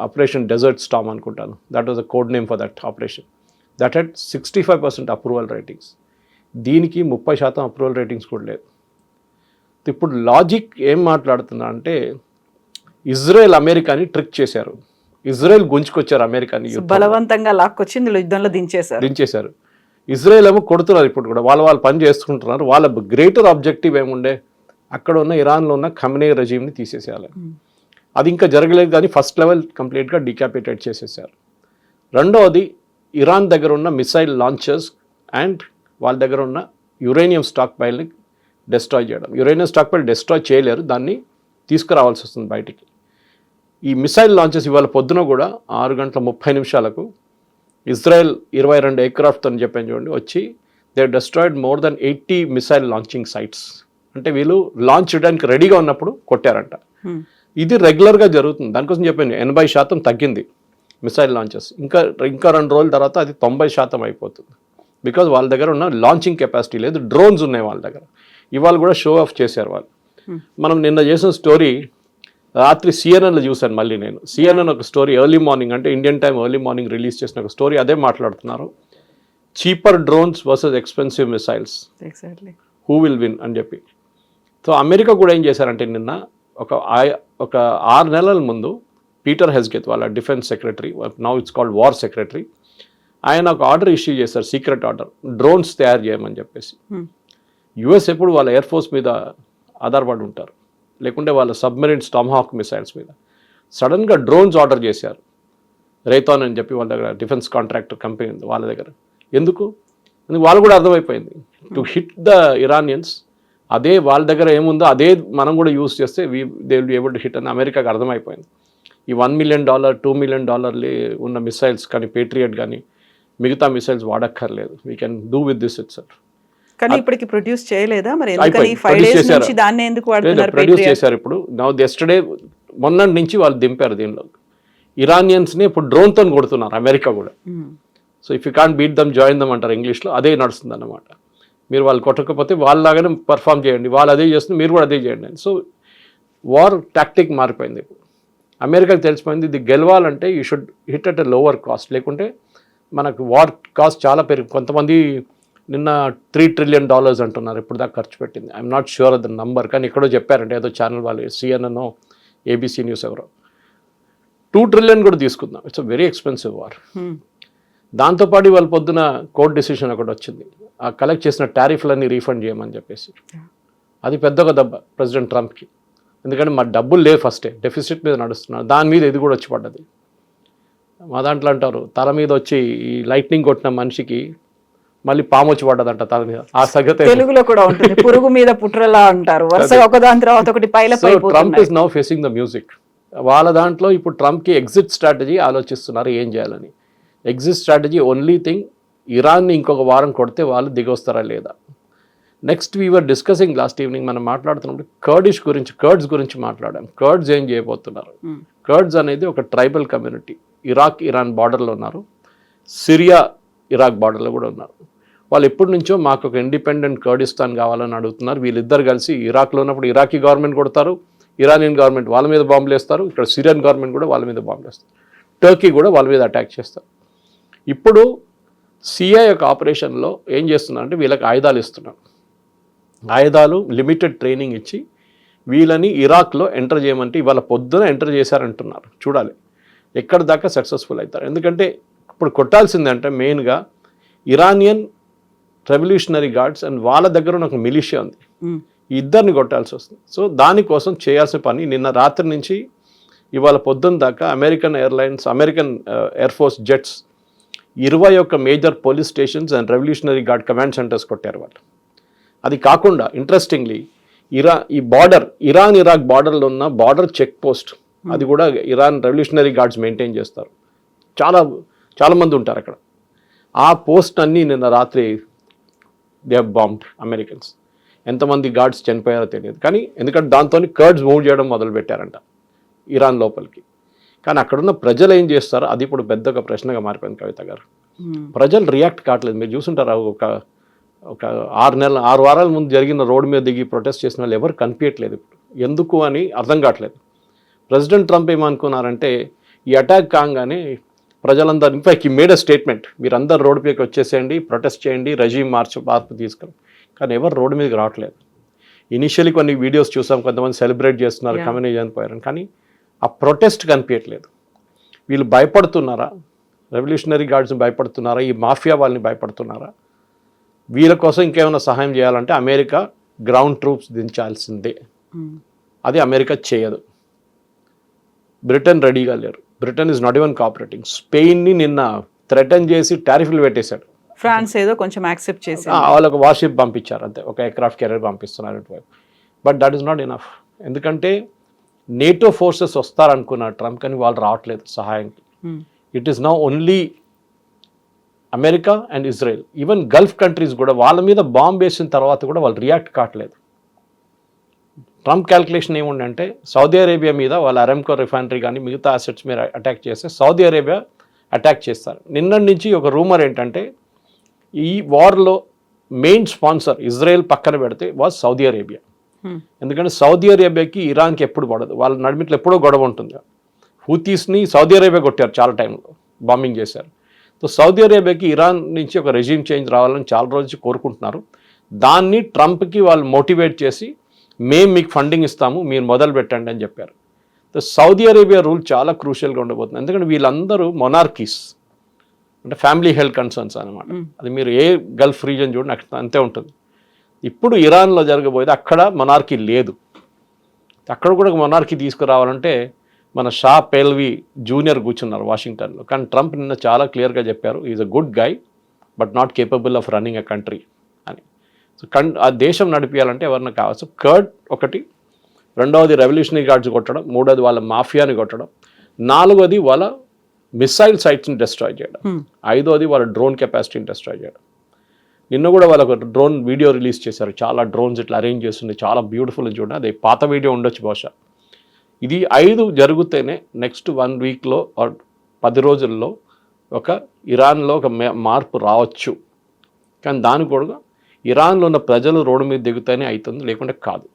ఆపరేషన్ డెజర్ట్ స్టామ్ అనుకుంటాను, that was a code name for that operation. That had 65% approval ratings. దీనికి 30% approval ratings కూడా లేదు. ఇప్పుడు లాజిక్ ఏం మాట్లాడుతున్నా అంటే, ఇజ్రాయెల్ అమెరికాని ట్రిక్ చేశారు, ఇజ్రాయెల్ గుంజుకొచ్చారు అమెరికాని, బలవంతంగా లాక్కొచ్చింది యుద్ధంలో దించేశారు. ఇజ్రాయెల్ ఏమో కొడుతున్నారు ఇప్పుడు కూడా, వాళ్ళు పని చేసుకుంటున్నారు. వాళ్ళ గ్రేటర్ ఆబ్జెక్టివ్ ఏముండే, అక్కడ ఉన్న ఇరాన్లో ఉన్న ఖమేనీ రెజీమ్ని తీసేసేయాలి. అది ఇంకా జరగలేదు, కానీ ఫస్ట్ లెవెల్ కంప్లీట్గా డికాపిటేట్ చేసేసారు. రెండవది, ఇరాన్ దగ్గర ఉన్న మిసైల్ లాంచర్స్ అండ్ వాళ్ళ దగ్గర ఉన్న యురేనియం స్టాక్ పైల్ని డెస్ట్రాయ్ చేయడం. యురేనియం స్టాక్ పైల్ డెస్ట్రాయ్ చేయలేరు, దాన్ని తీసుకురావాల్సి వస్తుంది బయటికి. ఈ మిసైల్ లాంచెస్ ఇవాళ పొద్దున కూడా 6:30 ఇజ్రాయెల్ 22 ఎయిర్క్రాఫ్ట్ అని చెప్పాను చూడండి వచ్చి, they destroyed more than 80 missile launching sites. అంటే వీళ్ళు లాంచ్ చేయడానికి రెడీగా ఉన్నప్పుడు కొట్టారంట. ఇది రెగ్యులర్గా జరుగుతుంది. దానికోసం చెప్పాను 80% తగ్గింది మిసైల్ లాంచెస్. ఇంకా 2 రోజుల తర్వాత అది 90% అయిపోతుంది. బికాజ్ వాళ్ళ దగ్గర ఉన్న లాంచింగ్ కెపాసిటీ లేదు, డ్రోన్స్ ఉన్నాయి వాళ్ళ దగ్గర. ఇవాళ కూడా షో ఆఫ్ చేశారు వాళ్ళు. మనం నిన్న చేసిన స్టోరీ రాత్రి సిఎన్ఎన్లో చూశాను మళ్ళీ నేను. సిఎన్ఎన్ ఒక స్టోరీ ఎర్లీ మార్నింగ్, అంటే Indian time early morning release చేసిన ఒక స్టోరీ అదే మాట్లాడుతున్నారు. Cheaper drones versus expensive missiles, who will win అని చెప్పి. సో అమెరికా కూడా ఏం చేశారంటే నిన్న ఒక 6 నెలల ముందు పీటర్ హెస్గెత్ వాళ్ళ defence secretary, now it's called war secretary, ఆయన ఒక ఆర్డర్ ఇష్యూ చేశారు, సీక్రెట్ ఆర్డర్, డ్రోన్స్ తయారు చేయమని చెప్పేసి. యుఎస్ ఎప్పుడు వాళ్ళ ఎయిర్ ఫోర్స్ మీద ఆధారపడి ఉంటారు, లేకుంటే వాళ్ళ సబ్మెరీన్ టామ్హాక్ మిసైల్స్ మీద. సడన్గా డ్రోన్స్ ఆర్డర్ చేశారు రైతాన్ అని చెప్పి వాళ్ళ దగ్గర, డిఫెన్స్ కాంట్రాక్టర్ కంపెనీ ఉంది వాళ్ళ దగ్గర. ఎందుకు వాళ్ళు కూడా అర్థమైపోయింది, టు హిట్ ద ఇరానియన్స్. అదే వాళ్ళ దగ్గర ఏముందో అదే మనం కూడా యూజ్ చేస్తే they will be able to hit అని అమెరికాకి అర్థమైపోయింది. ఈ $1 million $2 million ఉన్న మిసైల్స్ కానీ పేట్రియట్ కానీ మిగతా మిసైల్స్ వాడక్కర్లేదు. We can do with this itself. కానీ ఇప్పటికి ప్రొడ్యూస్ చేయలేదా మరి? ఎందుకని 5 days నుంచి దాన్ని ఎందుకు వాడుతున్నారు? ప్రొడ్యూస్ చేశారు. ఇప్పుడు ఎస్టర్డే మొన్నటి నుంచి వాళ్ళు దింపారు దీనిలో. ఇరానియన్స్ని ఇప్పుడు డ్రోన్తో కొడుతున్నారు అమెరికా కూడా. So if you can't beat them join them అంటారు ఇంగ్లీష్లో. అదే నడుస్తుంది అన్నమాట. మీరు వాళ్ళు కొట్టకపోతే వాళ్ళలాగానే పర్ఫామ్ చేయండి, వాళ్ళు అదే చేస్తుంది, మీరు కూడా అదే చేయండి. సో వార్ టాక్టిక్ మారిపోయింది. ఇప్పుడు అమెరికాకి తెలిసిపోయింది ఇది గెలవాలంటే you should hit at a lower caste, లేకుంటే మనకు వార్ కాస్ట్ చాలా కొంతమంది నిన్న $3 trillion అంటున్నారు ఇప్పుడు దాకా ఖర్చు పెట్టింది. I'm not sure the number, కానీ ఎక్కడో చెప్పారంటే ఏదో ఛానల్ వాళ్ళు CNN ABC న్యూస్ ఎవరో 2 trillion కూడా తీసుకుందాం. It's a very expensive war. దాంతోపాటు వాళ్ళ పొద్దున కోర్ట్ డెసిషన్ ఒకటి వచ్చింది, ఆ కలెక్ట్ చేసిన టారిఫ్లన్నీ రీఫండ్ చేయమని చెప్పేసి. అది పెద్ద ఒక దెబ్బ ప్రెసిడెంట్ ట్రంప్కి. ఎందుకంటే మా డబ్బులు లేవు, ఫస్టే డెఫిసిట్ మీద నడుస్తున్నారు, దాని మీద ఇది కూడా వచ్చి పడ్డది. మా దాంట్లో అంటారు తల మీద వచ్చి ఈ లైట్నింగ్ కొట్టిన మనిషికి మళ్ళీ పాము వచ్చి పడ్డదంట తల మీద. ఆ సంగతి తెలుగులో కూడా ఉంటుంది, పురుగు మీద పుట్రలా అంటారు. వరుసగా ఒకదాని తర్వాత ఒకటి Trump is now facing the music. వాళ్ళ దాంట్లో ఇప్పుడు ట్రంప్కి ఎగ్జిట్ స్ట్రాటజీ ఆలోచిస్తున్నారు ఏం చేయాలని. ఎగ్జిట్ స్ట్రాటజీ ఓన్లీ థింగ్, ఇరాన్ని ఇంకొక వారం కొడితే వాళ్ళు దిగొస్తారా లేదా. Next we are discussing last evening మనం మాట్లాడుతున్నప్పుడు కర్డ్స్ గురించి మాట్లాడాం. కర్డ్స్ ఏం చేయబోతున్నారు. కర్డ్స్ అనేది ఒక ట్రైబల్ కమ్యూనిటీ, ఇరాక్ ఇరాన్ బార్డర్లో ఉన్నారు, సిరియా ఇరాక్ బార్డర్లో కూడా ఉన్నారు. వాళ్ళు ఎప్పటి నుంచో మాకు ఒక ఇండిపెండెంట్ కర్డిస్తాన్ కావాలని అడుగుతున్నారు. వీళ్ళిద్దరు కలిసి ఇరాక్లో ఉన్నప్పుడు ఇరాకీ గవర్నమెంట్ కొడతారు, ఇరానియన్ గవర్నమెంట్ వాళ్ళ మీద బాంబులు వేస్తారు, ఇక్కడ సిరియన్ గవర్నమెంట్ కూడా వాళ్ళ మీద బాంబులు వేస్తారు, టర్కీ కూడా వాళ్ళ మీద అటాక్ చేస్తారు. ఇప్పుడు సిఐ యొక్క ఆపరేషన్లో ఏం చేస్తున్నారంటే వీళ్ళకి ఆయుధాలు ఇస్తున్నారు. ఆయుధాలు లిమిటెడ్ ట్రైనింగ్ ఇచ్చి వీళ్ళని ఇరాక్లో ఎంటర్ చేయమంటే ఇవాళ పొద్దున ఎంటర్ చేశారంటున్నారు. చూడాలి ఎక్కడ దాకా సక్సెస్ఫుల్ అవుతారు. ఎందుకంటే ఇప్పుడు కొట్టాల్సిందంటే మెయిన్గా ఇరానియన్ రెవల్యూషనరీ గార్డ్స్ అండ్ వాళ్ళ దగ్గర ఉన్న ఒక మిలిషియా ఉంది, ఈ ఇద్దరిని కొట్టాల్సి వస్తుంది. సో దానికోసం చేయాల్సిన పని నిన్న రాత్రి నుంచి ఇవాళ పొద్దున్న దాకా American air force jets 21 major police stations and revolutionary guard command centres కొట్టారు వాళ్ళు. అది కాకుండా ఇంట్రెస్టింగ్లీ ఈ బార్డర్ ఇరాన్ ఇరాక్ బార్డర్లో ఉన్న బార్డర్ చెక్ పోస్ట్ అది కూడా ఇరాన్ రెవల్యూషనరీ గార్డ్స్ మెయింటైన్ చేస్తారు. చాలా మంది ఉంటారు అక్కడ. ఆ పోస్ట్ అన్నీ నిన్న రాత్రి దే హ్యావ్ బాంబ్డ్ అమెరికన్స్. ఎంతమంది గార్డ్స్ చనిపోయారో తెలియదు, కానీ ఎందుకంటే దాంతో కర్డ్స్ మూవ్ చేయడం మొదలుపెట్టారంట ఇరాన్ లోపలికి. కానీ అక్కడున్న ప్రజలు ఏం చేస్తారో అది ఇప్పుడు పెద్దగా ప్రశ్నగా మారిపోయింది కవిత గారు. ప్రజలు రియాక్ట్ కావట్లేదు. మీరు చూసుంటారు ఒక 6 వారాల ముందు జరిగిన రోడ్డు మీద దిగి ప్రొటెస్ట్ చేసిన వాళ్ళు ఎవరు కనిపించట్లేదు ఇప్పుడు. ఎందుకు అని అర్థం కావట్లేదు. ప్రెసిడెంట్ ట్రంప్ ఏమనుకున్నారంటే ఈ అటాక్ కాగానే ప్రజలందరూ ఇన్ఫాక్ట్ ఈ మేడ్ అ స్టేట్మెంట్, మీరందరూ రోడ్డు మీదకి వచ్చేసేయండి, ప్రొటెస్ట్ చేయండి, రెజీమ్ మార్పు తీసుకుని. కానీ ఎవరు రోడ్డు మీదకి రావట్లేదు. ఇనిషియలీ కొన్ని వీడియోస్ చూసాం, కొంతమంది సెలబ్రేట్ చేస్తున్నారు ఖమేనీ చనిపోయారని, కానీ ఆ ప్రొటెస్ట్ కనిపించట్లేదు. వీళ్ళు భయపడుతున్నారా? రెవల్యూషనరీ గార్డ్స్ని భయపడుతున్నారా? ఈ మాఫియా వాళ్ళని భయపడుతున్నారా? వీళ్ళ కోసం ఇంకేమైనా సహాయం చేయాలంటే అమెరికా గ్రౌండ్ ట్రూప్స్ దించాల్సిందే. అది అమెరికా చేయదు. బ్రిటన్ రెడీగా లేరు. Britain is not even cooperating. స్పెయిన్ని నిన్న థ్రెటన్ చేసి టారిఫ్లు పెట్టేశాడు. ఫ్రాన్స్ ఏదో కొంచెం యాక్సెప్ట్ చేసి వాళ్ళకు వార్షిప్ పంపించారు, అంతే, ఒక ఎయిర్క్రాఫ్ట్ కెరియర్ పంపిస్తున్నారు ఇటువైపు. But that is not enough. ఎందుకంటే నేటో ఫోర్సెస్ వస్తారనుకున్నారు ట్రంప్, కానీ వాళ్ళు రావట్లేదు సహాయానికి. It is now only America and Israel. Even Gulf countries కూడా వాళ్ళ మీద బాంబ్ వేసిన తర్వాత కూడా వాళ్ళు రియాక్ట్ కావట్లేదు. ట్రంప్ క్యాల్కులేషన్ ఏముందంటే సౌదీ అరేబియా మీద వాళ్ళ అరామ్కో రిఫైనరీ కానీ మిగతా అసెట్స్ మీద అటాక్ చేస్తే సౌదీ అరేబియా అటాక్ చేస్తారు. నిన్నటి నుంచి ఒక రూమర్ ఏంటంటే ఈ వార్లో మెయిన్ స్పాన్సర్ ఇజ్రాయెల్ పక్కన పెడితే వాజ్ సౌదీ అరేబియా. ఎందుకంటే సౌదీ అరేబియాకి ఇరాన్కి ఎప్పుడు పడదు, వాళ్ళ నడిమిట్లో ఎప్పుడో గొడవ ఉంటుంది. హూతీస్ని సౌదీ అరేబియా కొట్టారు, చాలా టైంలో బాంబింగ్ చేశారు. సో సౌదీ అరేబియాకి ఇరాన్ నుంచి ఒక రెజ్యూమ్ చేంజ్ రావాలని చాలా రోజు కోరుకుంటున్నారు. దాన్ని ట్రంప్కి వాళ్ళు మోటివేట్ చేసి మేము మీకు ఫండింగ్ ఇస్తాము, మీరు మొదలు పెట్టండి అని చెప్పారు. సో సౌదీ అరేబియా రూల్ చాలా క్రూషియల్గా ఉండబోతుంది. ఎందుకంటే వీళ్ళందరూ మొనార్కీస్, అంటే ఫ్యామిలీ హెల్త్ కన్సర్న్స్ అనమాట. అది మీరు ఏ గల్ఫ్ రీజన్ చూడండి అక్కడ అంతే ఉంటుంది. ఇప్పుడు ఇరాన్లో జరగబోయేది అక్కడ మొనార్కీ లేదు. అక్కడ కూడా మొనార్కీ తీసుకురావాలంటే మన షా పెల్వి జూనియర్ కూర్చున్నారు వాషింగ్టన్లో. కానీ ట్రంప్ నిన్న చాలా క్లియర్గా చెప్పారు, is a good guy but not capable of running a country అని. సో ఆ దేశం నడిపించాలంటే ఎవరిని కావచ్చు. కర్డ్ ఒకటి, రెండవది రెవల్యూషనరీ గార్డ్స్ కొట్టడం, మూడవది వాళ్ళ మాఫియాని కొట్టడం, నాలుగోది వాళ్ళ మిసైల్ సైట్స్ని డిస్ట్రాయ్ చేయడం. ఐదోది వాళ్ళ డ్రోన్ కెపాసిటీని డిస్ట్రాయ్ చేయడం. నిన్న కూడా వాళ్ళు ఒక డ్రోన్ వీడియో రిలీజ్ చేశారు. చాలా డ్రోన్స్ ఇట్లా అరేంజ్ చేస్తుంది, చాలా బ్యూటిఫుల్ చూడండి. అది పాత వీడియో ఉండొచ్చు బహుశా. ఇది 5 జరిగితేనే నెక్స్ట్ 1 వీక్లో 10 రోజుల్లో ఒక ఇరాన్లో ఒక మార్పు రావచ్చు. కానీ దాని కూడా ఇరాన్లో ఉన్న ప్రజలు రోడ్డు మీద దిగుతూనే అవుతుంది, లేకుంటే కాదు.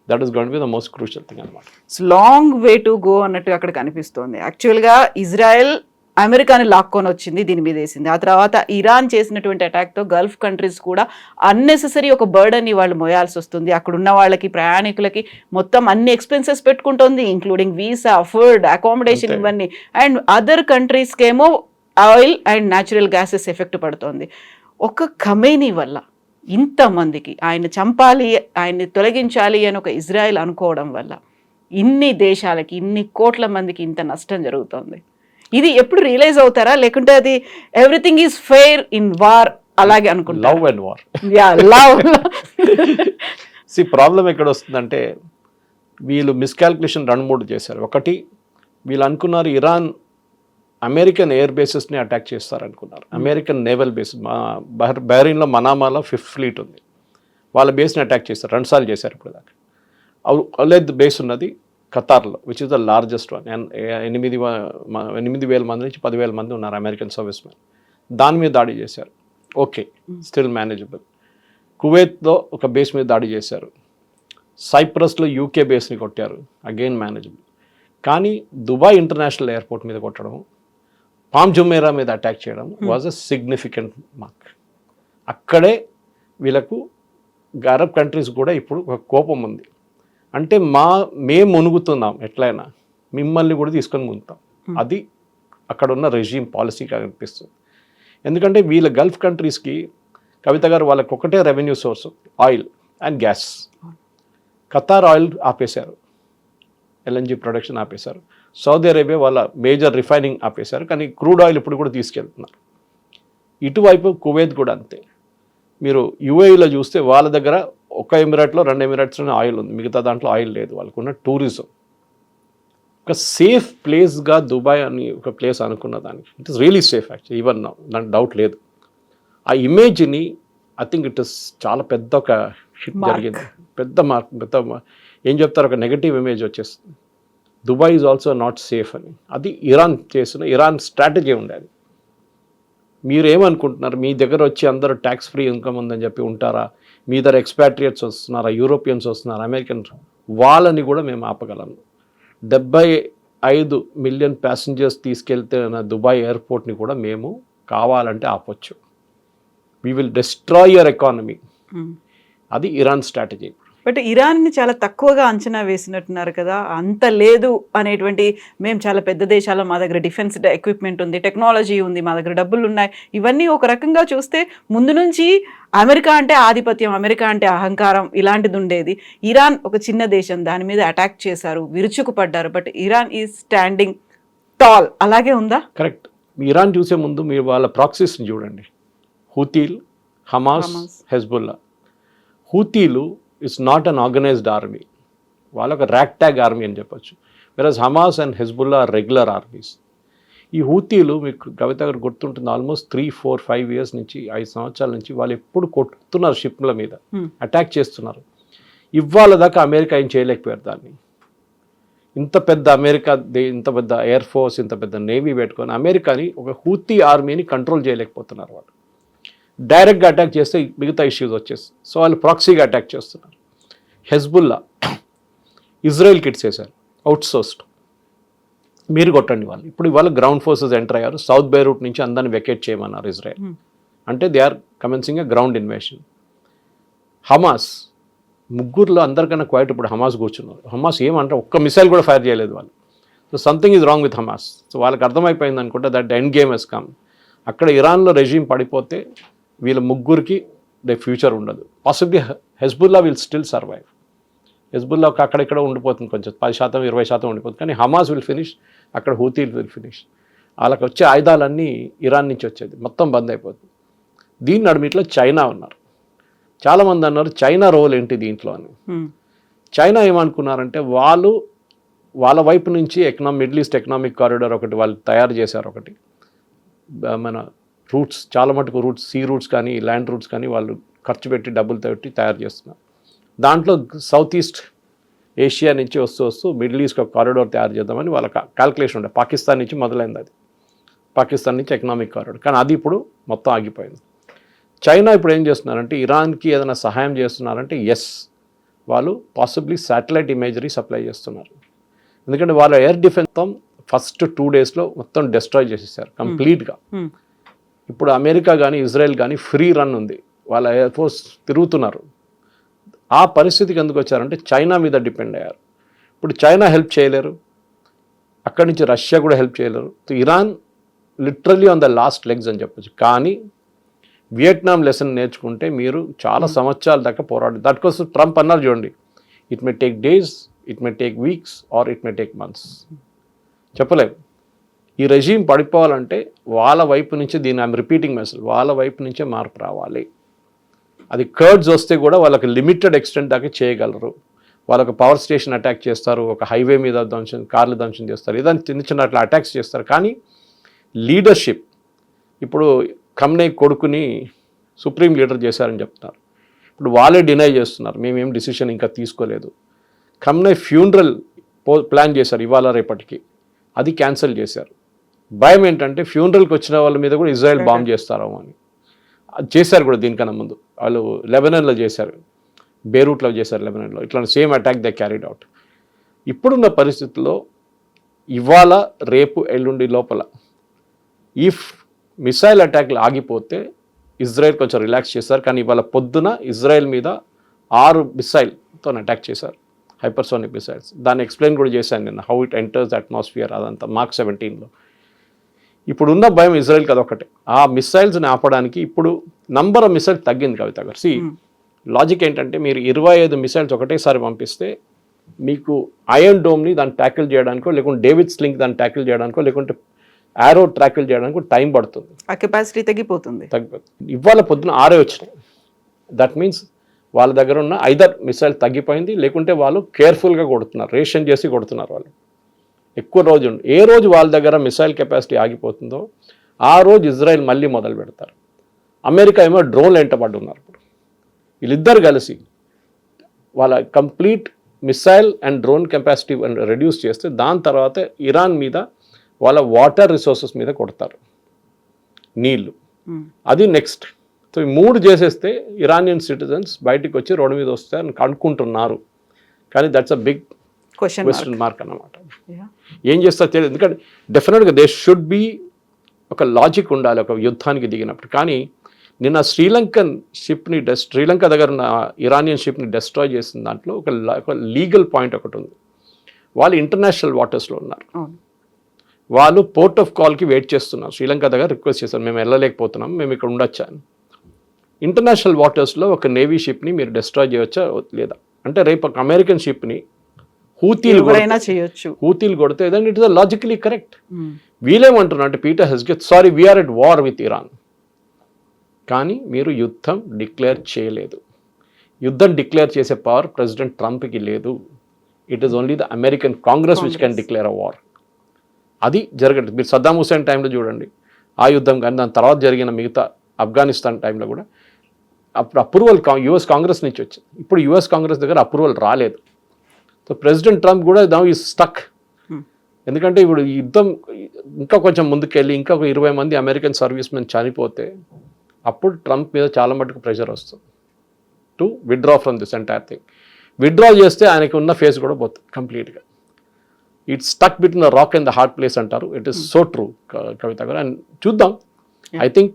That is going to be the most crucial thing అనమాట. లాంగ్ వే టు గో అన్నట్టు అక్కడ కనిపిస్తోంది. యాక్చువల్గా ఇజ్రాయెల్ అమెరికాని లాక్కొని వచ్చింది, దీని మీద వేసింది. ఆ తర్వాత ఇరాన్ చేసినటువంటి అటాక్తో గల్ఫ్ కంట్రీస్ కూడా అన్నెసెసరీ ఒక బర్డన్ని వాళ్ళు మోయాల్సి వస్తుంది. అక్కడ ఉన్న వాళ్ళకి, ప్రయాణికులకి మొత్తం అన్ని ఎక్స్పెన్సెస్ పెట్టుకుంటుంది, ఇంక్లూడింగ్ వీసా, ఫుడ్, అకామిడేషన్, ఇవన్నీ. అండ్ అదర్ కంట్రీస్కి ఏమో oil and natural gases effect పడుతుంది. ఒక ఖమేనీ వల్ల ఇంతమందికి ఆయన చంపాలి, ఆయన్ని తొలగించాలి అని ఒక ఇజ్రాయెల్ అనుకోవడం వల్ల ఇన్ని దేశాలకి, ఇన్ని కోట్ల మందికి ఇంత నష్టం జరుగుతుంది. ఇది ఎప్పుడు రియలైజ్ అవుతారా, లేకుంటే అది everything is fair in war అలాగే అనుకుంటారు? Love and war. Love. Problem ఎక్కడ వస్తుందంటే వీళ్ళు మిస్కాల్కులేషన్ 2-3 చేశారు. ఒకటి, వీళ్ళు అనుకున్నారు ఇరాన్ అమెరికన్ ఎయిర్ బేసెస్ని అటాక్ చేస్తారనుకున్నారు. అమెరికన్ నేవల్ బేస్ బహ్రెయిన్లో మనామాలో 5th ఫ్లీట్ ఉంది, వాళ్ళ బేస్ని అటాక్ చేస్తారు. 2 సార్లు చేశారు ఇప్పుడు దాకా. అలెద్ బేస్ ఉన్నది ఖతార్లో, which is the largest one. 8,000 మంది నుంచి 10,000 మంది ఉన్నారు అమెరికన్ సర్వీస్ మ్యాన్. దాని మీద దాడి చేశారు. Okay, still manageable. కువైత్లో ఒక బేస్ మీద దాడి చేశారు. సైప్రస్లో యూకే బేస్ని కొట్టారు, అగైన్ మేనేజబుల్. కానీ దుబాయ్ ఇంటర్నేషనల్ ఎయిర్పోర్ట్ మీద కొట్టడం, పామ్ జుమేరా మీద అటాక్ చేయడం వాజ్ అ సిగ్నిఫికెంట్ మార్క్. అక్కడే వీళ్ళకు అరబ్ కంట్రీస్ కూడా ఇప్పుడు ఒక కోపం ఉంది. అంటే మేము మునుగుతున్నాం, ఎట్లయినా మిమ్మల్ని కూడా తీసుకొని మునుగుతాం. అది అక్కడ ఉన్న రెజీమ్ పాలసీగా అనిపిస్తుంది. ఎందుకంటే వీళ్ళ గల్ఫ్ కంట్రీస్కి, కవిత గారు, వాళ్ళకి ఒకటే revenue source oil and gas. Qatar oil ఆపేశారు, ఎల్ఎన్జీ ప్రొడక్షన్ ఆపేశారు. సౌదీ అరేబియా వాళ్ళ మేజర్ రిఫైనింగ్ ఆపేశారు, కానీ క్రూడ్ ఆయిల్ ఇప్పుడు కూడా తీసుకెళ్తున్నారు. ఇటువైపు కువైత్ కూడా అంతే. మీరు యుఏఈలో చూస్తే వాళ్ళ దగ్గర ఒక ఎమిరేట్లో 2 ఎమిరేట్స్లోనే ఆయిల్ ఉంది, మిగతా దాంట్లో ఆయిల్ లేదు. వాళ్ళకున్న టూరిజం ఒక సేఫ్ ప్లేస్గా దుబాయ్ అని ఒక ప్లేస్ అనుకున్న దానికి it is really safe actually, even now, దానికి డౌట్ లేదు. ఆ ఇమేజ్ని ఐ థింక్ ఇట్ ఇస్ చాలా పెద్ద ఒక హిట్ జరిగింది, పెద్ద మార్క్, ఏం చెప్తారు, ఒక నెగటివ్ ఇమేజ్ వచ్చేస్తుంది. Dubai is also not safe అని. అది ఇరాన్ స్ట్రాటజీ ఉండేది. మీరేమనుకుంటున్నారు, మీ దగ్గర వచ్చి అందరూ ట్యాక్స్ ఫ్రీ ఇన్కమ్ ఉందని చెప్పి ఉంటారా? మీ దగ్గర ఎక్స్పాట్రియేట్స్ వస్తున్నారా, యూరోపియన్స్ వస్తున్నారా, అమెరికన్స్, వాళ్ళని కూడా మేము ఆపగలము. 75 మిలియన్ ప్యాసింజర్స్ తీసుకెళ్తే దుబాయ్ ఎయిర్పోర్ట్ని కూడా మేము కావాలంటే ఆపొచ్చు. We will destroy your economy. అది ఇరాన్ స్ట్రాటజీ. బట్ ఇరాన్ని చాలా తక్కువగా అంచనా వేసినట్టున్నారు కదా, అంత లేదు అనేటువంటి, మేము చాలా పెద్ద దేశాలు, మా దగ్గర డిఫెన్స్ ఎక్విప్మెంట్ ఉంది, టెక్నాలజీ ఉంది, మా దగ్గర డబ్బులు ఉన్నాయి, ఇవన్నీ ఒక రకంగా చూస్తే ముందు నుంచి అమెరికా అంటే ఆధిపత్యం, అమెరికా అంటే అహంకారం ఇలాంటిది ఉండేది. ఇరాన్ ఒక చిన్న దేశం, దాని మీద అటాక్ చేశారు, విరుచుకుపడ్డారు. But Iran is standing tall, అలాగే ఉందా? కరెక్ట్. ఇరాన్ చూసే ముందు మీరు వాళ్ళ ప్రాక్సీస్ని చూడండి. హూతీలు, హమాస్, హెజ్బుల్లా. హూతీలు it's not an organised army, వాళ్ళ ఒక ర్యాక్ ట్యాగ్ ఆర్మీ అని చెప్పొచ్చు. Versus Hamas and Hezbollah regular armies. ఈ హూతీలు మీకు కవిత గారు గుర్తుంటుంది, ఆల్మోస్ట్ 3, 4, 5 ఇయర్స్ నుంచి, 5 సంవత్సరాల నుంచి వాళ్ళు ఎప్పుడు కొట్టుతున్నారు, షిప్ల మీద అటాక్ చేస్తున్నారు. ఇవాళ దాకా అమెరికా ఏం చేయలేకపోయారు దాన్ని. ఇంత పెద్ద అమెరికా, ఇంత పెద్ద ఎయిర్ ఫోర్స్, ఇంత పెద్ద నేవీ పెట్టుకొని అమెరికాని, ఒక హూతీ ఆర్మీని కంట్రోల్ చేయలేకపోతున్నారు వాళ్ళు. డైరెక్ట్గా అటాక్ చేస్తే మిగతా ఇష్యూస్ వచ్చేస్తాయి. సో వాళ్ళు ప్రాక్సీగా అటాక్ చేస్తున్నారు. హెజ్బుల్లా ఇజ్రాయెల్కి ఇచ్చేసారు, అవుట్సోర్స్డ్, మీరు కొట్టండి వాళ్ళు. ఇప్పుడు ఇవాళ గ్రౌండ్ ఫోర్సెస్ ఎంటర్ అయ్యారు. సౌత్ బైరూట్ నుంచి అందరిని వెకేట్ చేయమన్నారు ఇజ్రాయెల్. అంటే they are commencing a ground invasion. Hamas ముగ్గురులో అందరికన్నా క్వైట్ ఇప్పుడు హమాస్ కూర్చున్నారు. హమాస్ ఏమంటే ఒక్క మిసైల్ కూడా ఫైర్ చేయలేదు వాళ్ళు. So something is wrong with Hamas. So వాళ్ళకి అర్థమైపోయింది అనుకుంటే that end game has come. అక్కడ ఇరాన్లో రెజీమ్ పడిపోతే వీళ్ళ ముగ్గురికి ఫ్యూచర్ ఉండదు. Possibly Hezbollah will still survive. Hezbollah అక్కడెక్కడ ఉండిపోతుంది, కొంచెం 10%, 20% ఉండిపోతుంది. కానీ హమాస్ విల్ ఫినిష్, అక్కడ హూతీలు విల్ ఫినిష్. వాళ్ళకి వచ్చే ఆయుధాలన్నీ ఇరాన్ నుంచి వచ్చేది, మొత్తం బంద్ అయిపోతుంది. దీని నడుమిట్లో చైనా ఉన్నారు. చాలామంది అన్నారు చైనా రోల్ ఏంటి దీంట్లో అని. చైనా ఏమనుకున్నారంటే వాళ్ళు వాళ్ళ వైపు నుంచి మిడిల్ ఈస్ట్ ఎకనామిక్ కారిడార్ ఒకటి వాళ్ళు తయారు చేశారు. ఒకటి మన రూట్స్, చాలా మటుకు రూట్స్, సీ రూట్స్ కానీ ల్యాండ్ రూట్స్ కానీ వాళ్ళు ఖర్చు పెట్టి డబ్బులు పెట్టి తయారు చేస్తున్నారు. దాంట్లో సౌత్ ఈస్ట్ ఏషియా నుంచి వస్తూ మిడిల్ ఈస్ట్ ఒక కారిడార్ తయారు చేద్దామని వాళ్ళ క్యాల్కులేషన్ ఉండే. పాకిస్తాన్ నుంచి మొదలైంది అది, పాకిస్తాన్ నుంచి ఎకనామిక్ కారిడార్. కానీ అది ఇప్పుడు మొత్తం ఆగిపోయింది. చైనా ఇప్పుడు ఏం చేస్తున్నారంటే ఇరాన్కి ఏదైనా సహాయం చేస్తున్నారంటే ఎస్, వాళ్ళు పాసిబ్లీ శాటిలైట్ ఇమేజరీ సప్లై చేస్తున్నారు. ఎందుకంటే వాళ్ళ ఎయిర్ డిఫెన్స్ ఫస్ట్ 2 daysలో మొత్తం డిస్ట్రాయ్ చేసేసారు కంప్లీట్గా. ఇప్పుడు అమెరికా కానీ ఇజ్రాయెల్ కానీ ఫ్రీ రన్ ఉంది, వాళ్ళ ఎయిర్ ఫోర్స్ తిరుగుతున్నారు. ఆ పరిస్థితికి ఎందుకు వచ్చారంటే చైనా మీద డిపెండ్ అయ్యారు. ఇప్పుడు చైనా హెల్ప్ చేయలేరు, అక్కడి నుంచి రష్యా కూడా హెల్ప్ చేయలేరు. Iran literally on the last legs అని చెప్పచ్చు. కానీ వియట్నాం లెసన్ నేర్చుకుంటే మీరు చాలా సంవత్సరాల దాకా పోరాడు. దానికోసం ట్రంప్ అన్నారు చూడండి, it may take days, it may take weeks or it may take months, చెప్పలేము. ఈ రెజీమ్ పడిపోవాలంటే వాళ్ళ వైపు నుంచి, దీన్ని ఐఎమ్ రిపీటింగ్ మెసేజ్, వాళ్ళ వైపు నుంచే మార్పు రావాలి. అది కర్డ్స్ వస్తే కూడా వాళ్ళకి లిమిటెడ్ ఎక్స్టెంట్ దాకా చేయగలరు. వాళ్ళకి పవర్ స్టేషన్ అటాక్ చేస్తారు, ఒక హైవే మీద ధ్వంసం, కార్లు ధ్వంసం చేస్తారు, ఏదైనా చిన్న అట్లా అటాక్స్ చేస్తారు. కానీ లీడర్షిప్, ఇప్పుడు ఖమ్నే కొడుకుని సుప్రీం లీడర్ చేశారని చెప్తున్నారు. ఇప్పుడు వాళ్ళే డినై చేస్తున్నారు, మేమేం డిసిషన్ ఇంకా తీసుకోలేదు. ఖమ్నే ఫ్యూనరల్ ప్లాన్ చేశారు ఇవాళ రేపటికి, అది క్యాన్సిల్ చేశారు. భయం ఏంటంటే ఫ్యూనరల్కి వచ్చిన వాళ్ళ మీద కూడా ఇజ్రాయెల్ బాంబ్ చేస్తారేమో అని. అది చేశారు కూడా దీనికన్నా ముందు, వాళ్ళు లెబనాన్లో చేశారు, బేరూట్లో చేశారు, లెబనాన్లో ఇట్లా same attack they carried out. ఇప్పుడున్న పరిస్థితుల్లో ఇవాళ రేపు ఎల్లుండి లోపల ఇఫ్ మిసైల్ అటాక్లు ఆగిపోతే ఇజ్రాయెల్ కొంచెం రిలాక్స్ చేశారు. కానీ ఇవాళ పొద్దున ఇజ్రాయెల్ మీద 6 మిసైల్తో అటాక్ చేశారు, హైపర్సోనిక్ మిసైల్స్. దాన్ని ఎక్స్ప్లెయిన్ కూడా చేశాను నిన్న, how it enters the atmosphere, అదంతా Mark 17లో. ఇప్పుడున్న భయం ఇజ్రాయెల్కి అదొకటే. ఆ మిసైల్స్ని ఆపడానికి ఇప్పుడు నంబర్ ఆఫ్ మిసైల్స్ తగ్గింది కవిత గారు. లాజిక్ ఏంటంటే మీరు 25 మిసైల్స్ ఒకటేసారి పంపిస్తే మీకు ఐరన్ డోమ్ని దాన్ని ట్యాకిల్ చేయడానికో, లేకుంటే డేవిడ్ స్లింగ్ దాన్ని ట్యాకిల్ చేయడానికో, లేకుంటే యారో ట్యాకిల్ చేయడానికి టైం పడుతుంది, ఆ కెపాసిటీ తగ్గిపోతుంది. ఇవాళ పొద్దున 6 వచ్చినాయి. దట్ మీన్స్ వాళ్ళ దగ్గర ఉన్న ఐదర్ మిసైల్ తగ్గిపోయింది, లేకుంటే వాళ్ళు కేర్ఫుల్గా కొడుతున్నారు, రేషన్ చేసి కొడుతున్నారు. వాళ్ళు ఎక్కువ రోజు ఏ రోజు వాళ్ళ దగ్గర మిసైల్ కెపాసిటీ ఆగిపోతుందో ఆ రోజు ఇజ్రాయెల్ మళ్ళీ మొదలు పెడతారు. అమెరికా ఏమో డ్రోన్లు వెంటబడి ఉన్నారు. ఇప్పుడు వీళ్ళిద్దరు కలిసి వాళ్ళ complete missile and drone capacity reduce చేస్తే దాని తర్వాత ఇరాన్ మీద, వాళ్ళ వాటర్ రిసోర్సెస్ మీద కొడతారు, నీళ్ళు. అది నెక్స్ట్. సో ఈ 3 చేసేస్తే ఇరానియన్ సిటిజన్స్ బయటికి వచ్చి రోడ్డు మీద వస్తారని అనుకుంటున్నారు. కానీ that's a big question mark అన్నమాట. ఏం చేస్తారు తెలియదు. ఎందుకంటే డెఫినెట్గా దే షుడ్ బి ఒక లాజిక్ ఉండాలి ఒక యుద్ధానికి దిగినప్పుడు. కానీ నిన్న శ్రీలంకన్ షిప్ని శ్రీలంక దగ్గర ఉన్న ఇరానియన్ షిప్ని డెస్ట్రాయ్ చేసిన దాంట్లో ఒక లీగల్ పాయింట్ ఒకటి ఉంది. వాళ్ళు ఇంటర్నేషనల్ వాటర్స్లో ఉన్నారు, వాళ్ళు పోర్ట్ ఆఫ్ కాల్కి వెయిట్ చేస్తున్నారు. శ్రీలంక దగ్గర రిక్వెస్ట్ చేశారు, మేము వెళ్ళలేకపోతున్నాం, మేము ఇక్కడ ఉండొచ్చా అని. ఇంటర్నేషనల్ వాటర్స్లో ఒక నేవీ షిప్ని మీరు డిస్ట్రాయ్ చేయవచ్చా లేదా అంటే, రేపు ఒక అమెరికన్ షిప్ని హూతీలు కొడితే then it is logically correct. వీళ్ళేమంటున్నారు అంటే పీటర్ హెస్గెత్, sorry we are at war with Iran. కానీ మీరు యుద్ధం డిక్లేర్ చేయలేదు. యుద్ధం డిక్లేర్ చేసే పవర్ ప్రెసిడెంట్ ట్రంప్కి లేదు. It is only the American Congress which can declare a war. అది జరగదు. మీరు సద్దాం హుసేన్ టైంలో చూడండి ఆ యుద్ధం, కానీ దాని తర్వాత జరిగిన మిగతా ఆఫ్ఘనిస్తాన్ టైంలో కూడా అప్పుడు అప్రూవల్ యుఎస్ కాంగ్రెస్ నుంచి వచ్చింది. ఇప్పుడు యుఎస్ కాంగ్రెస్ దగ్గర అప్రూవల్ రాలేదు. సో ప్రెసిడెంట్ ట్రంప్ కూడా నౌ ఈజ్ స్టక్. ఎందుకంటే ఇప్పుడు ఈ యుద్ధం ఇంకా కొంచెం ముందుకెళ్ళి ఇంకా ఒక 20 మంది అమెరికన్ సర్వీస్ మెన్ చనిపోతే అప్పుడు ట్రంప్ మీద చాలా మటుకు ప్రెషర్ వస్తుంది to withdraw from this entire thing. Withdraw చేస్తే ఆయనకి ఉన్న ఫేస్ కూడా పోతుంది కంప్లీట్గా. It's stuck between the rock and the hard place అంటారు. ఇట్ ఈస్ సో ట్రూ కవిత గారు. అండ్ చూద్దాం, ఐ థింక్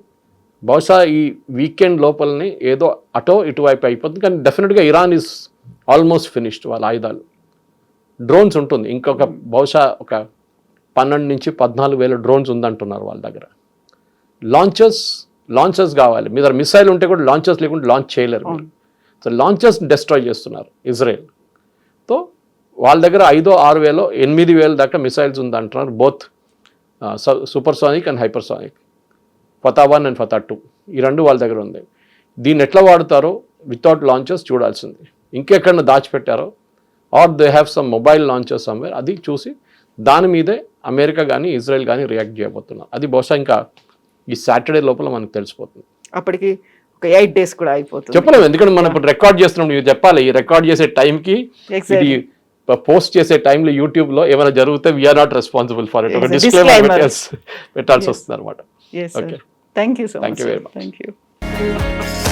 బహుశా ఈ వీకెండ్ లోపలనే ఏదో అటో ఇటువైపు అయిపోతుంది. కానీ డెఫినెట్గా ఇరాన్ ఈజ్ ఆల్మోస్ట్ ఫినిష్డ్. వాళ్ళ ఆయుధాలు, డ్రోన్స్ ఉంటుంది, ఇంకొక బహుశా ఒక 12 నుంచి 14,000 డ్రోన్స్ ఉందంటున్నారు వాళ్ళ దగ్గర. లాంచర్స్ కావాలి. మీ దగ్గర మిసైల్ ఉంటే కూడా లాంచర్స్ లేకుండా లాంచ్ చేయలేరు. సో లాంచర్స్ డిస్ట్రాయ్ చేస్తున్నారు ఇజ్రాయెల్. తో వాళ్ళ దగ్గర 5,000-6,000 8,000 దాకా మిసైల్స్ ఉందంటున్నారు, both supersonic and hypersonic. Fatah 1 and Fatah 2 ఈ 2 వాళ్ళ దగ్గర ఉంది. దీన్ని ఎట్లా వాడతారో వితౌట్ లాంచర్స్ చూడాల్సింది. ఇంకెక్కడన్నా దాచిపెట్టారో or they have some mobile launcher somewhere, అది చూసి దాని మీదే అమెరికా కానీ ఇజ్రాయెల్ కానీ రియాక్ట్ చేయబోతున్నారు. అది బహుశా ఇంకా ఈ సాటర్డే లోపల మనకు తెలిసిపోతుంది. అప్పటికి ఒక 8 days కూడా అయిపోతుంది. చెప్పలేము, ఎందుకంటే మనం ఇప్పుడు రికార్డ్ చేస్తున్నాం, నువ్వు చెప్పాలి ఈ రికార్డ్ చేసే టైంకి ఇది పోస్ట్ చేసే టైంలో యూట్యూబ్ లో ఏమైనా జరిగితే we're not responsible for it. ఒక డిస్క్లైమర్ పెట్టాల్సి వస్తుంది అనమాట. Yes, sir. Thank you so much. Thank you very much. Thank you.